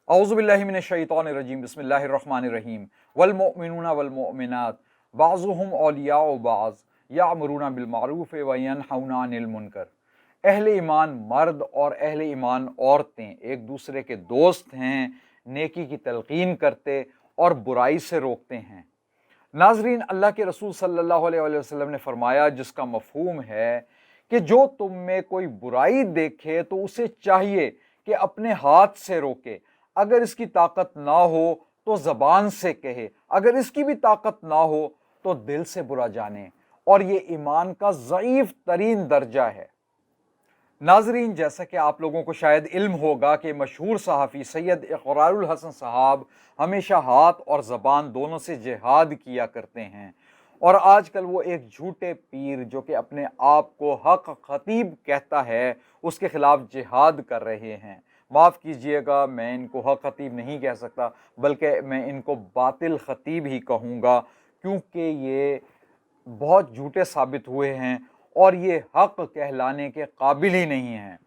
औज़ु बिल्लाहि मिनश शैतानिर रजीम बिस्मिल्लाहिर रहमानिर रहीम वल मुमिनूना वल मुमिनात बाज़ुहुम औलियाउ बाज़ यामुरूना बिल मारूफ व यनहौना अनिल मुनकर। अहले ईमान मर्द और अहले ईमान औरतें एक दूसरे के दोस्त हैं, नेकी की तलकीन करते और बुराई से रोकते हैं। नाजरीन, अल्लाह के रसूल सल्लल्लाहु अलैहि वसल्लम ने फरमाया, जिसका मफहूम है कि जो तुम में कोई बुराई देखे तो उसे चाहिए कि अपने हाथ से रोके, अगर इसकी ताकत ना हो तो ज़बान से कहे, अगर इसकी भी ताकत ना हो तो दिल से बुरा जाने, और ये ईमान का ज़ईफ़ तरीन दर्जा है। नाजरीन, जैसा कि आप लोगों को शायद इल्म होगा कि मशहूर सहाफ़ी सैयद इक़रारुल हसन साहब हमेशा हाथ और ज़बान दोनों से जिहाद किया करते हैं, और आजकल वो एक झूठे पीर जो कि अपने आप को हक़ ख़तीब कहता है, उसके ख़िलाफ़ जिहाद कर रहे हैं। माफ़ कीजिएगा, मैं इनको हक़ ख़तीब नहीं कह सकता, बल्कि मैं इनको बातिल ख़तीब ही कहूँगा, क्योंकि ये बहुत झूठे साबित हुए हैं और ये हक़ कहलाने के काबिल ही नहीं हैं।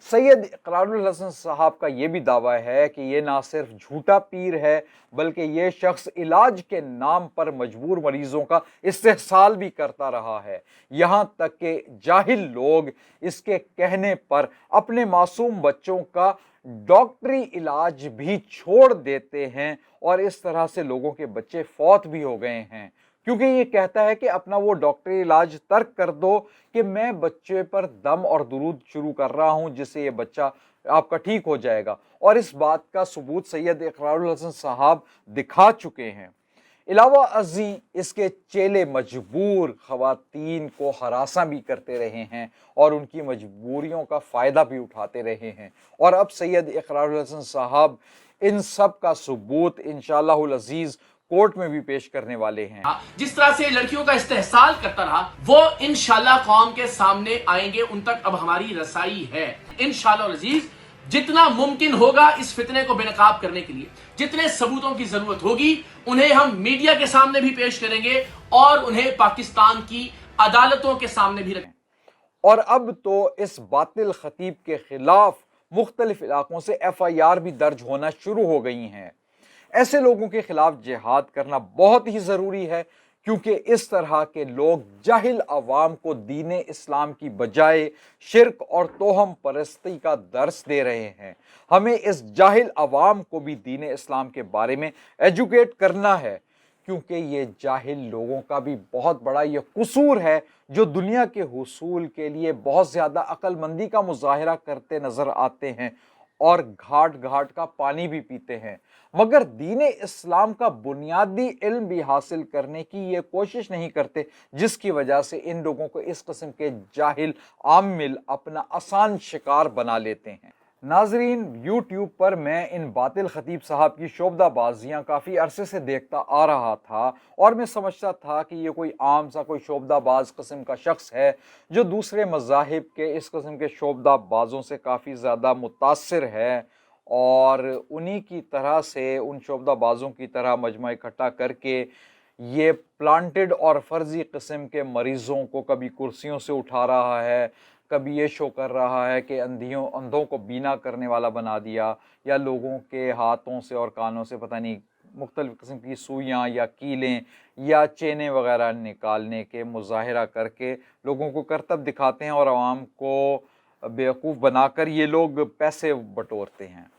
सैयद इक़रारुल हसन साहब का ये भी दावा है कि ये ना सिर्फ झूठा पीर है, बल्कि ये शख्स इलाज के नाम पर मजबूर मरीजों का इस्तेहसाल भी करता रहा है। यहाँ तक कि जाहिल लोग इसके कहने पर अपने मासूम बच्चों का डॉक्टरी इलाज भी छोड़ देते हैं, और इस तरह से लोगों के बच्चे फौत भी हो गए हैं, क्योंकि ये कहता है कि अपना वो डॉक्टरी इलाज तर्क कर दो कि मैं बच्चे पर दम और दुरूद शुरू कर रहा हूँ, जिससे ये बच्चा आपका ठीक हो जाएगा। और इस बात का सबूत सैयद इक़रारुल हसन साहब दिखा चुके हैं। इलावा अज़ी इसके चेले मजबूर ख़वातीन को हरासा भी करते रहे हैं और उनकी मजबूरियों का फ़ायदा भी उठाते रहे हैं, और अब सैयद इक़रारुल हसन साहब इन सब का सबूत इंशाअल्लाहुल अज़ीज़ कोर्ट में भी पेश करने वाले हैं। जिस तरह से लड़कियों का इस्तेहसाल करता रहा, वो इंशाल्लाह कौम के सामने आएंगे, उन तक अब हमारी रसाई है इंशाल्लाह अजीज। जितना मुमकिन होगा इस फितने को बेनकाब करने के लिए जितने सबूतों की जरूरत होगी, उन्हें हम मीडिया के सामने भी पेश करेंगे और उन्हें पाकिस्तान की अदालतों के सामने भी रखेंगे। और अब तो इस बातिल खतीब के खिलाफ मुख्तलिफ इलाकों से FIR भी दर्ज होना शुरू हो गई हैं। ऐसे लोगों के खिलाफ जिहाद करना बहुत ही ज़रूरी है, क्योंकि इस तरह के लोग जाहिल अवाम को दीन इस्लाम की बजाय शिरक और तोहम परस्ती का दर्स दे रहे हैं। हमें इस जाहिल अवाम को भी दीन इस्लाम के बारे में एजुकेट करना है, क्योंकि ये जाहिल लोगों का भी बहुत बड़ा ये कसूर है, जो दुनिया के हुसूल के लिए बहुत ज़्यादा अक्लमंदी का मुजाहरा करते नज़र आते हैं और घाट घाट का पानी भी पीते हैं, मगर दीन इस्लाम का बुनियादी इल्म भी हासिल करने की ये कोशिश नहीं करते, जिसकी वजह से इन लोगों को इस किस्म के जाहिल आमिल अपना आसान शिकार बना लेते हैं। नाजरीन, यूट्यूब पर मैं इन बातिल खतीब साहब की शोबदाबाजियाँ काफ़ी अरसे से देखता आ रहा था, और मैं समझता था कि ये कोई आम सा कोई शोबदाबाज किस्म का शख्स है, जो दूसरे मज़ाहिब के इस किस्म के शोबदाबाजों से काफ़ी ज़्यादा मुतासिर है, और उन्हीं की तरह से उन शोबदाबाजों की तरह मजमा इकट्ठा करके ये प्लांटेड और फर्जी किस्म के मरीज़ों को कभी कुर्सियों से उठा रहा है, कभी ये शो कर रहा है कि अंधों को बीना करने वाला बना दिया, या लोगों के हाथों से और कानों से पता नहीं मुख्तलिफ़ किस्म की सुइयाँ या कीलें या चेनें वगैरह निकालने के मुजाहरा करके लोगों को करतब दिखाते हैं, और आवाम को बेवकूफ़ बनाकर ये लोग पैसे बटोरते हैं।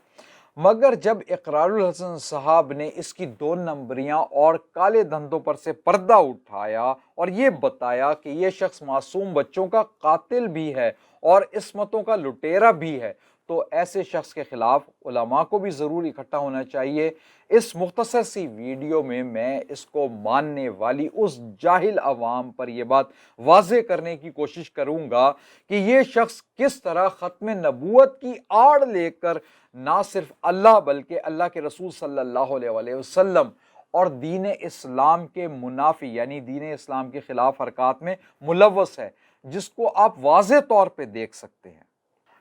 मगर जब इक़रारुल हसन साहब ने इसकी 2 नंबरियाँ और काले धंधों पर से पर्दा उठाया और ये बताया कि ये शख्स मासूम बच्चों का कातिल भी है और इस्मतों का लुटेरा भी है, तो ऐसे शख्स के खिलाफ उलमा को भी ज़रूर इकट्ठा होना चाहिए। इस मुख्तसर सी वीडियो में मैं इसको मानने वाली उस जाहिल अवाम पर यह बात वाज़े करने की कोशिश करूँगा कि ये शख्स किस तरह ख़त्म नबूवत की आड़ लेकर ना सिर्फ अल्लाह बल्कि अल्लाह के रसूल सल्लल्लाहु अलैहि वसल्लम और दीन इस्लाम के मुनाफी यानी दीन इस्लाम के खिलाफ हरकत में मुलव्वस है, जिसको आप वाज़े तौर पे देख सकते हैं।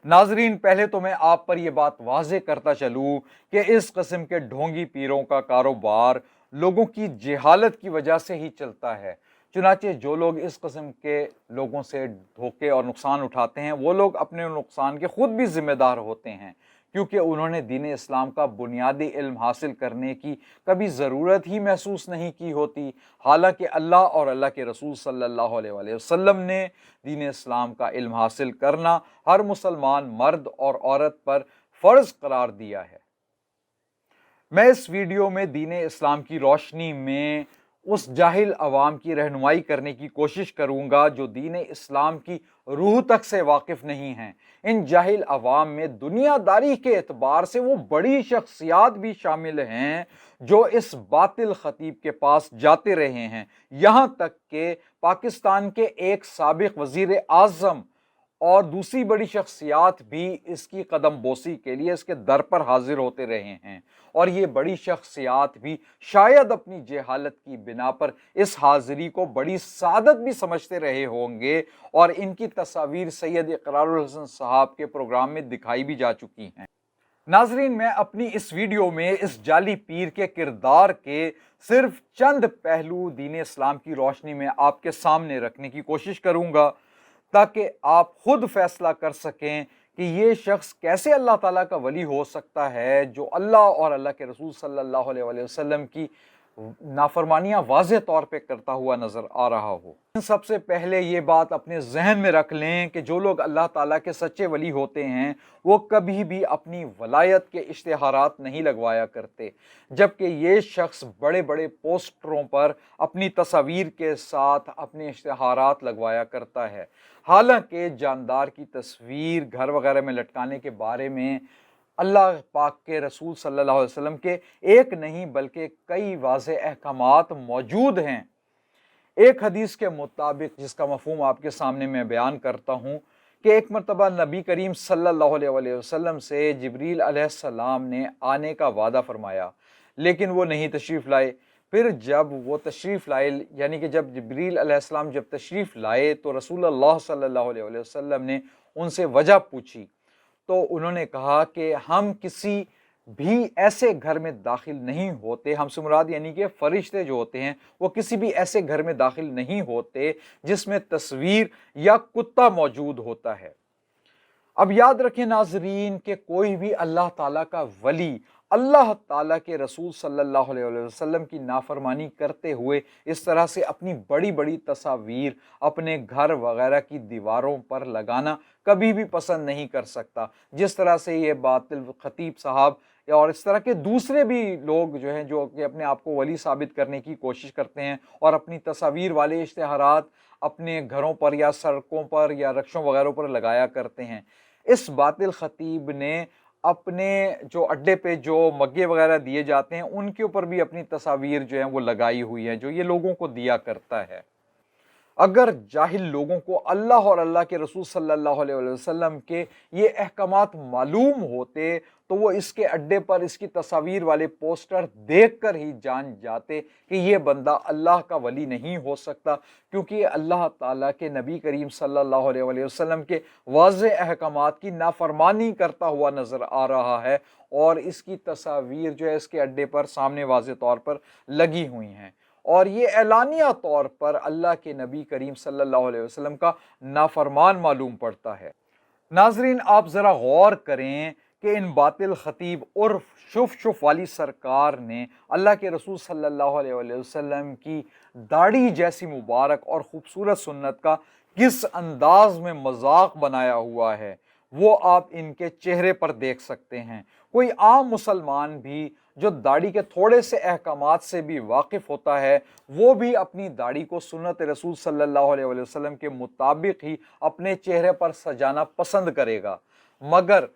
नाजरीन, पहले तो मैं आप पर यह बात वाज़े करता चलूँ कि इस किस्म के ढोंगी पीरों का कारोबार लोगों की जहालत की वजह से ही चलता है। चुनाचे जो लोग इस किस्म के लोगों से धोखे और नुकसान उठाते हैं, वो लोग अपने नुकसान के खुद भी जिम्मेदार होते हैं, क्योंकि उन्होंने दीन इस्लाम का बुनियादी इल्म हासिल करने की कभी ज़रूरत ही महसूस नहीं की होती। हालांकि अल्लाह और अल्लाह के रसूल सल्लल्लाहु अलैहि वसल्लम ने दीन इस्लाम का इल्म हासिल करना हर मुसलमान मर्द और औरत पर फ़र्ज़ करार दिया है। मैं इस वीडियो में दीन इस्लाम की रोशनी में उस जाहिल अवाम की रहनुमाई करने की कोशिश करूंगा जो दीन इस्लाम की रूह तक से वाकिफ़ नहीं हैं। इन जाहिल अवाम में दुनियादारी के एतबार से वो बड़ी शख्सियात भी शामिल हैं जो इस बातिल खतीब के पास जाते रहे हैं। यहाँ तक कि पाकिस्तान के एक साबिक वज़ीर आज़म और दूसरी बड़ी शख्सियात भी इसकी कदम बोसी के लिए इसके दर पर हाजिर होते रहे हैं, और ये बड़ी शख्सियात भी शायद अपनी जहालत की बिना पर इस हाजिरी को बड़ी सादत भी समझते रहे होंगे, और इनकी तस्वीर सैयद इकरारुल हसन साहब के प्रोग्राम में दिखाई भी जा चुकी हैं। नाजरीन, मैं अपनी इस वीडियो में इस जाली पीर के किरदार के सिर्फ चंद पहलू दीन इस्लाम की रोशनी में आपके सामने रखने की कोशिश करूँगा ताकि आप खुद फैसला कर सकें कि ये शख्स कैसे अल्लाह ताला का वली हो सकता है जो अल्लाह और अल्लाह के रसूल सल्लल्लाहु अलैहि वसल्लम की नाफरमानियां वाज़ेह तौर पे करता हुआ नज़र आ रहा हो। सबसे पहले ये बात अपने जहन में रख लें कि जो लोग अल्लाह ताला के सच्चे वली होते हैं वो कभी भी अपनी वलायत के इश्तिहारात नहीं लगवाया करते, जबकि ये शख्स बड़े बड़े पोस्टरों पर अपनी तस्वीर के साथ अपने इश्तिहारात लगवाया करता है। हालांकि जानदार की तस्वीर घर वगैरह में लटकाने के बारे में अल्लाह पाक के रसूल सल्लल्लाहु अलैहि वसल्लम के एक नहीं बल्कि कई वाज़ेह अहकामात मौजूद हैं। एक हदीस के मुताबिक, जिसका मफ़हूम आपके सामने मैं बयान करता हूँ, कि एक मरतबा नबी करीम सल्लल्लाहु अलैहि वसल्लम से जिब्रील अलैहिस्सलाम ने आने का वादा फरमाया, लेकिन वो नहीं तशरीफ़ लाए। फिर जब वो तशरीफ़ लाए, यानी कि जब जिब्रील अलैहिस्सलाम जब तशरीफ़ लाए तो रसूलुल्लाह सल्लल्लाहु अलैहि वसल्लम ने उनसे वजह पूछी, तो उन्होंने कहा कि हम किसी भी ऐसे घर में दाखिल नहीं होते, हमसे मुराद यानी कि फरिश्ते जो होते हैं वो किसी भी ऐसे घर में दाखिल नहीं होते जिसमें तस्वीर या कुत्ता मौजूद होता है। अब याद रखें नाजरीन कि कोई भी अल्लाह ताला का वली अल्लाह ताला के रसूल सल्लल्लाहु अलैहि वसल्लम की नाफरमानी करते हुए इस तरह से अपनी बड़ी बड़ी तस्वीर अपने घर वगैरह की दीवारों पर लगाना कभी भी पसंद नहीं कर सकता। जिस तरह से ये बातिल खतीब साहब और इस तरह के दूसरे भी लोग जो हैं जो कि अपने आप को वली साबित करने की कोशिश करते हैं और अपनी तस्वीर वाले इश्तिहारात अपने घरों पर या सड़कों पर या रक्षों वगैरह पर लगाया करते हैं, इस बातिल खतीब ने अपने जो अड्डे पे जो मग्गे वगैरह दिए जाते हैं उनके ऊपर भी अपनी तस्वीर जो है वो लगाई हुई है, जो ये लोगों को दिया करता है। अगर जाहिल लोगों को अल्लाह और अल्लाह के रसूल सल्लल्लाहु अलैहि वसल्लम के ये अहकामात मालूम होते तो वो इसके अड्डे पर इसकी तस्वीर वाले पोस्टर देखकर ही जान जाते कि ये बंदा अल्लाह का वली नहीं हो सकता, क्योंकि अल्लाह ताला के नबी करीम सल्लल्लाहु अलैहि वसल्लम के वाज़ेह अहकामात की नाफरमानी करता हुआ नज़र आ रहा है, और इसकी तस्वीर जो है इसके अड्डे पर सामने वाज़ेह तौर पर लगी हुई हैं, और ये एलानिया तौर पर अल्लाह के नबी करीम सल्लल्लाहु अलैहि वसल्लम का नाफरमान मालूम पड़ता है। नाजरीन, आप ज़रा गौर करें कि इन बातिल खतीब उर्फ शुफ वाली सरकार ने अल्लाह के रसूल सल्लल्लाहु अलैहि वसल्लम की दाढ़ी जैसी मुबारक और ख़ूबसूरत सुन्नत का किस अंदाज में मजाक बनाया हुआ है वो आप इनके चेहरे पर देख सकते हैं। कोई आम मुसलमान भी जो दाढ़ी के थोड़े से अहकामात से भी वाकिफ़ होता है वो भी अपनी दाढ़ी को सुन्नत रसूल सल्लल्लाहु अलैहि वसल्लम के मुताबिक ही अपने चेहरे पर सजाना पसंद करेगा, मगर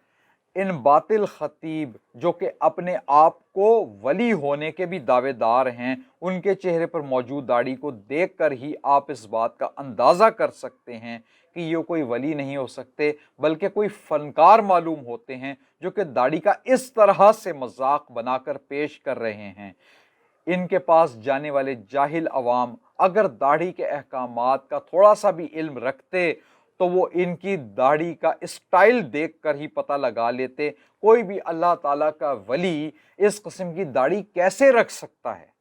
इन बातिल खतीब जो कि अपने आप को वली होने के भी दावेदार हैं, उनके चेहरे पर मौजूद दाढ़ी को देखकर ही आप इस बात का अंदाज़ा कर सकते हैं कि ये कोई वली नहीं हो सकते बल्कि कोई फ़नकार मालूम होते हैं जो कि दाढ़ी का इस तरह से मजाक बनाकर पेश कर रहे हैं। इनके पास जाने वाले जाहिल अवाम अगर दाढ़ी के अहकामात का थोड़ा सा भी इल्म रखते तो वो इनकी दाढ़ी का स्टाइल देखकर ही पता लगा लेते कोई भी अल्लाह ताला का वली इस किस्म की दाढ़ी कैसे रख सकता है।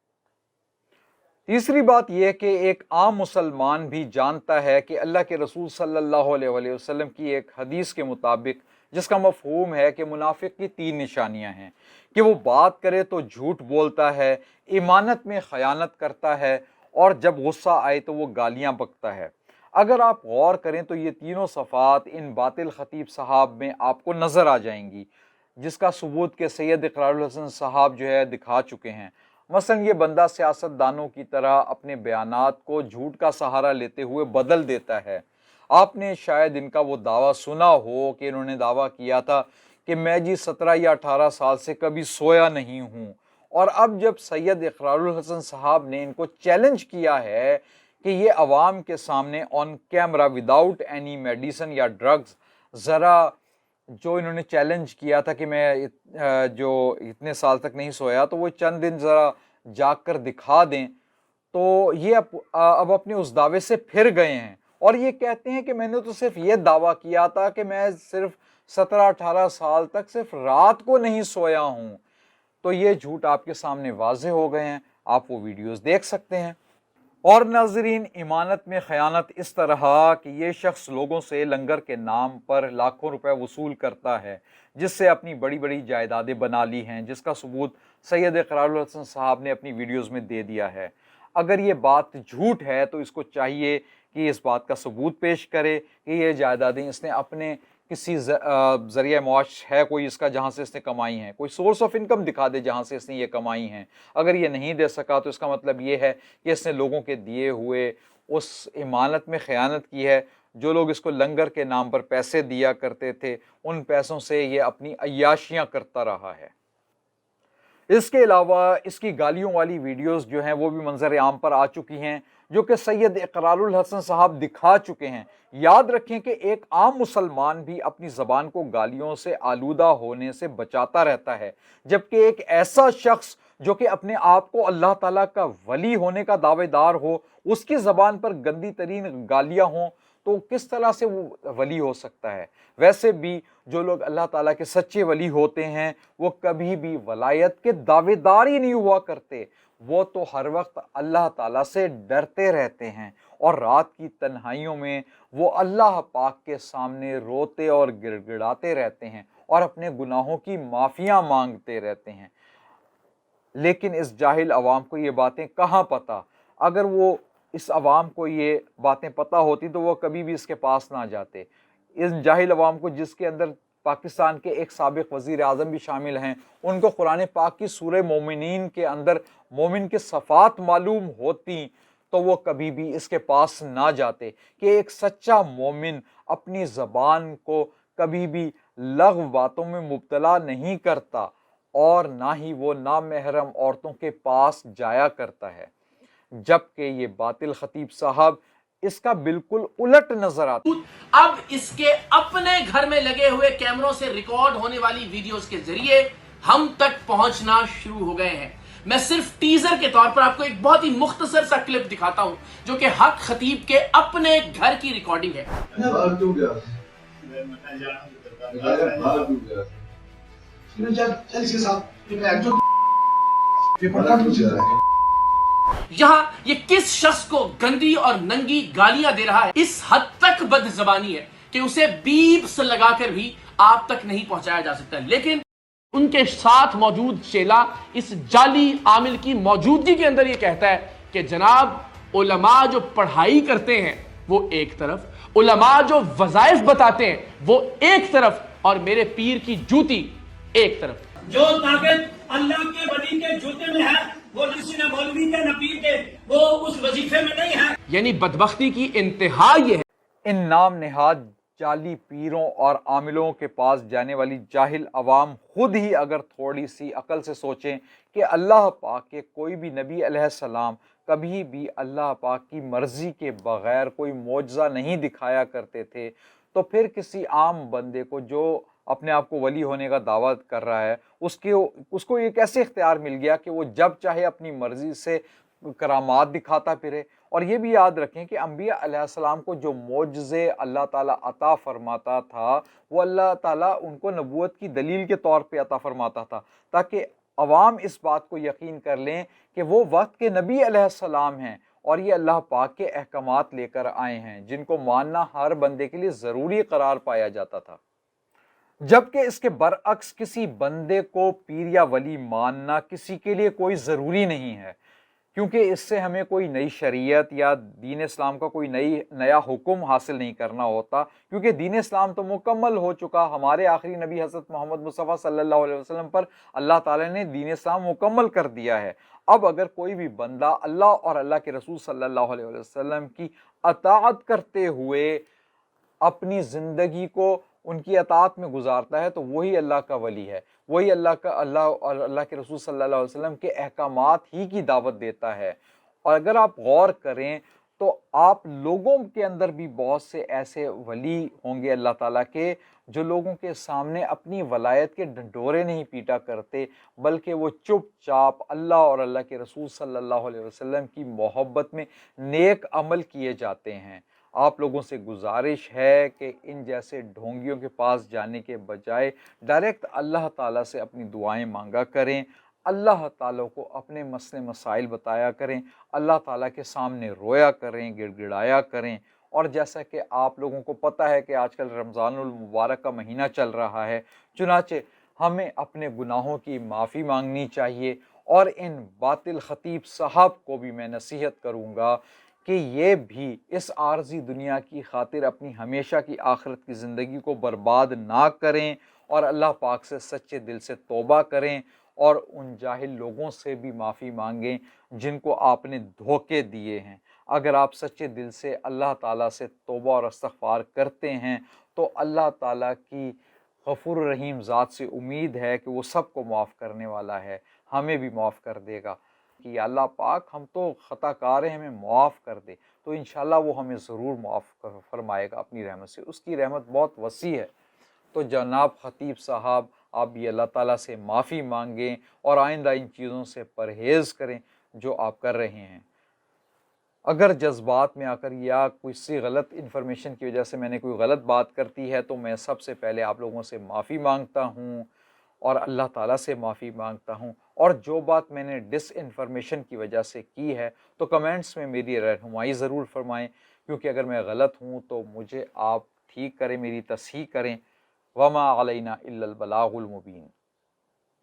तीसरी बात यह कि एक आम मुसलमान भी जानता है कि अल्लाह के रसूल सल्लल्लाहु अलैहि वसल्लम की एक हदीस के मुताबिक جس کا مفہوم ہے کہ منافق کی 3 نشانیاں ہیں کہ وہ بات کرے تو جھوٹ بولتا ہے، ایمانت میں خیانت کرتا ہے، اور جب غصہ آئے تو وہ گالیاں بکتا ہے۔ اگر آپ غور کریں تو یہ تینوں صفات ان باطل خطیب صاحب میں آپ کو نظر آ جائیں گی، جس کا ثبوت کہ سید اقرار الحسن صاحب جو ہے دکھا چکے ہیں۔ مثلا یہ بندہ سیاست دانوں کی طرح اپنے بیانات کو جھوٹ کا سہارا لیتے ہوئے بدل دیتا ہے۔ آپ نے شاید ان کا وہ دعویٰ سنا ہو کہ انہوں نے دعویٰ کیا تھا کہ میں جی 17 یا 18 سال سے کبھی سویا نہیں ہوں، اور اب جب سید اقرار الحسن صاحب نے ان کو چیلنج کیا ہے کہ یہ عوام کے سامنے آن کیمرہ وداؤٹ اینی میڈیسن یا ڈرگز، ذرا جو انہوں نے چیلنج کیا تھا کہ میں جو اتنے سال تک نہیں سویا تو وہ چند دن ذرا جاگ کر دکھا دیں، تو یہ اب اپنے اس دعوے سے پھر گئے ہیں اور یہ کہتے ہیں کہ میں نے تو صرف یہ دعویٰ کیا تھا کہ میں صرف 17-18 سال تک صرف رات کو نہیں سویا ہوں۔ تو یہ جھوٹ آپ کے سامنے واضح ہو گئے ہیں، آپ وہ ویڈیوز دیکھ سکتے ہیں۔ اور ناظرین، ایمانت میں خیانت اس طرح کہ یہ شخص لوگوں سے لنگر کے نام پر لاکھوں روپے وصول کرتا ہے، جس سے اپنی بڑی بڑی جائیدادیں بنا لی ہیں، جس کا ثبوت سید اقرار الحسن صاحب نے اپنی ویڈیوز میں دے دیا ہے۔ اگر یہ بات جھوٹ ہے تو اس کو چاہیے کہ اس بات کا ثبوت پیش کرے کہ یہ جائیدادیں اس نے اپنے کسی ذریعہ معاش ہے کوئی اس کا جہاں سے اس نے کمائی ہیں، کوئی سورس آف انکم دکھا دے جہاں سے اس نے یہ کمائی ہیں۔ اگر یہ نہیں دے سکا تو اس کا مطلب یہ ہے کہ اس نے لوگوں کے دیے ہوئے اس ایمانت میں خیانت کی ہے۔ جو لوگ اس کو لنگر کے نام پر پیسے دیا کرتے تھے، ان پیسوں سے یہ اپنی عیاشیاں کرتا رہا ہے۔ اس کے علاوہ اس کی گالیوں والی ویڈیوز جو ہیں وہ بھی منظر عام پر آ چکی ہیں، جو کہ سید اقرار الحسن صاحب دکھا چکے ہیں۔ یاد رکھیں کہ ایک عام مسلمان بھی اپنی زبان کو گالیوں سے آلودہ ہونے سے بچاتا رہتا ہے، جبکہ ایک ایسا شخص جو کہ اپنے آپ کو اللہ تعالیٰ کا ولی ہونے کا دعوے دار ہو، اس کی زبان پر گندی ترین گالیاں ہوں تو کس طرح سے وہ ولی ہو سکتا ہے؟ ویسے بھی جو لوگ اللہ تعالیٰ کے سچے ولی ہوتے ہیں وہ کبھی بھی ولایت کے دعوے دار ہی نہیں ہوا کرتے، وہ تو ہر وقت اللہ تعالیٰ سے ڈرتے رہتے ہیں، اور رات کی تنہائیوں میں وہ اللہ پاک کے سامنے روتے اور گڑ گڑاتے رہتے ہیں اور اپنے گناہوں کی معافیاں مانگتے رہتے ہیں۔ لیکن اس جاہل عوام کو یہ باتیں کہاں پتہ؟ اگر وہ اس عوام کو یہ باتیں پتہ ہوتی تو وہ کبھی بھی اس کے پاس نہ جاتے۔ اس جاہل عوام کو، جس کے اندر پاکستان کے ایک سابق وزیر اعظم بھی شامل ہیں، ان کو قرآن پاک کی سورہ مومنین کے اندر مومن کے صفات معلوم ہوتی تو وہ کبھی بھی اس کے پاس نہ جاتے کہ ایک سچا مومن اپنی زبان کو کبھی بھی لغو باتوں میں مبتلا نہیں کرتا، اور نہ ہی وہ نامحرم عورتوں کے پاس جایا کرتا ہے، جبکہ یہ باطل خطیب صاحب اس کا بالکل الٹ نظر آتا۔ اب اس کے اپنے گھر میں لگے ہوئے کیمروں سے ریکارڈ ہونے والی ویڈیوز کے ذریعے ہم تک پہنچنا شروع ہو گئے ہیں۔ میں صرف ٹیزر کے طور پر آپ کو ایک بہت ہی مختصر سا کلپ دکھاتا ہوں جو کہ حق خطیب کے اپنے گھر کی ریکارڈنگ ہے۔ یہاں یہ کس شخص کو گندی اور ننگی گالیاں دے رہا ہے، اس حد تک بد زبانی ہے کہ اسے بیپس لگا کر بھی آپ تک نہیں پہنچایا جا سکتا، لیکن ان کے ساتھ موجود چیلا اس جعلی عامل کی موجودگی کے اندر یہ کہتا ہے کہ جناب علماء جو پڑھائی کرتے ہیں وہ ایک طرف، علماء جو وظائف بتاتے ہیں وہ ایک طرف، اور میرے پیر کی جوتی ایک طرف۔ جو طاقت اللہ کے ولی کے جوتے میں ہے وہ کسی نہ مولوی کے نہ پیر کے، وہ اس وظیفے میں نہیں ہے۔ یعنی بدبختی کی انتہا یہ ہے۔ ان نام نہاد جعلی پیروں اور عاملوں کے پاس جانے والی جاہل عوام خود ہی اگر تھوڑی سی عقل سے سوچیں کہ اللہ پاک کے کوئی بھی نبی علیہ السلام کبھی بھی اللہ پاک کی مرضی کے بغیر کوئی معجزہ نہیں دکھایا کرتے تھے، تو پھر کسی عام بندے کو جو اپنے آپ کو ولی ہونے کا دعویٰ کر رہا ہے اس کو یہ کیسے اختیار مل گیا کہ وہ جب چاہے اپنی مرضی سے کرامات دکھاتا پھرے؟ اور یہ بھی یاد رکھیں کہ انبیاء علیہ السلام کو جو معجزے اللہ تعالیٰ عطا فرماتا تھا وہ اللہ تعالیٰ ان کو نبوت کی دلیل کے طور پہ عطا فرماتا تھا، تاکہ عوام اس بات کو یقین کر لیں کہ وہ وقت کے نبی علیہ السلام ہیں اور یہ اللہ پاک کے احکامات لے کر آئے ہیں جن کو ماننا ہر بندے کے لیے ضروری قرار پایا جاتا تھا۔ جبکہ اس کے برعکس کسی بندے کو پیر یا ولی ماننا کسی کے لیے کوئی ضروری نہیں ہے، کیونکہ اس سے ہمیں کوئی نئی شریعت یا دین اسلام کا کوئی نیا حکم حاصل نہیں کرنا ہوتا، کیونکہ دین اسلام تو مکمل ہو چکا۔ ہمارے آخری نبی حضرت محمد مصطفیٰ صلی اللہ علیہ وسلم پر اللہ تعالیٰ نے دین اسلام مکمل کر دیا ہے۔ اب اگر کوئی بھی بندہ اللہ اور اللہ کے رسول صلی اللہ علیہ وسلم کی اطاعت کرتے ہوئے اپنی زندگی کو ان کی اطاعت میں گزارتا ہے تو وہی اللہ کا ولی ہے، وہی اللہ اور اللہ کے رسول صلی اللہ علیہ وسلم کے احکامات ہی کی دعوت دیتا ہے۔ اور اگر آپ غور کریں تو آپ لوگوں کے اندر بھی بہت سے ایسے ولی ہوں گے اللہ تعالیٰ کے، جو لوگوں کے سامنے اپنی ولایت کے ڈنڈورے نہیں پیٹا کرتے، بلکہ وہ چپ چاپ اللہ اور اللہ کے رسول صلی اللہ علیہ وسلم کی محبت میں نیک عمل کیے جاتے ہیں۔ آپ لوگوں سے گزارش ہے کہ ان جیسے ڈھونگیوں کے پاس جانے کے بجائے ڈائریکٹ اللہ تعالیٰ سے اپنی دعائیں مانگا کریں، اللہ تعالیٰ کو اپنے مسئلے مسائل بتایا کریں، اللہ تعالیٰ کے سامنے رویا کریں، گڑ گڑایا کریں۔ اور جیسا کہ آپ لوگوں کو پتہ ہے کہ آج کل رمضان المبارک کا مہینہ چل رہا ہے، چنانچہ ہمیں اپنے گناہوں کی معافی مانگنی چاہیے۔ اور ان باطل خطیب صاحب کو بھی میں نصیحت کروں گا کہ یہ بھی اس عارضی دنیا کی خاطر اپنی ہمیشہ کی آخرت کی زندگی کو برباد نہ کریں، اور اللہ پاک سے سچے دل سے توبہ کریں، اور ان جاہل لوگوں سے بھی معافی مانگیں جن کو آپ نے دھوکے دیے ہیں۔ اگر آپ سچے دل سے اللہ تعالیٰ سے توبہ اور استغفار کرتے ہیں تو اللہ تعالیٰ کی غفور الرحیم ذات سے امید ہے کہ وہ سب کو معاف کرنے والا ہے، ہمیں بھی معاف کر دے گا کہ یا اللہ پاک ہم تو خطا کار ہیں، ہمیں معاف کر دے، تو انشاءاللہ وہ ہمیں ضرور معاف فرمائے گا اپنی رحمت سے، اس کی رحمت بہت وسیع ہے۔ تو جناب خطیب صاحب، آپ بھی اللہ تعالیٰ سے معافی مانگیں اور آئندہ ان چیزوں سے پرہیز کریں جو آپ کر رہے ہیں۔ اگر جذبات میں آ کر یا کسی غلط انفارمیشن کی وجہ سے میں نے کوئی غلط بات کرتی ہے تو میں سب سے پہلے آپ لوگوں سے معافی مانگتا ہوں اور اللہ تعالیٰ سے معافی مانگتا ہوں، اور جو بات میں نے ڈس انفارمیشن کی وجہ سے کی ہے تو کمنٹس میں میری رہنمائی ضرور فرمائیں، کیونکہ اگر میں غلط ہوں تو مجھے آپ ٹھیک کریں، میری تصحیح کریں۔ وما علینا الا البلاغ المبین۔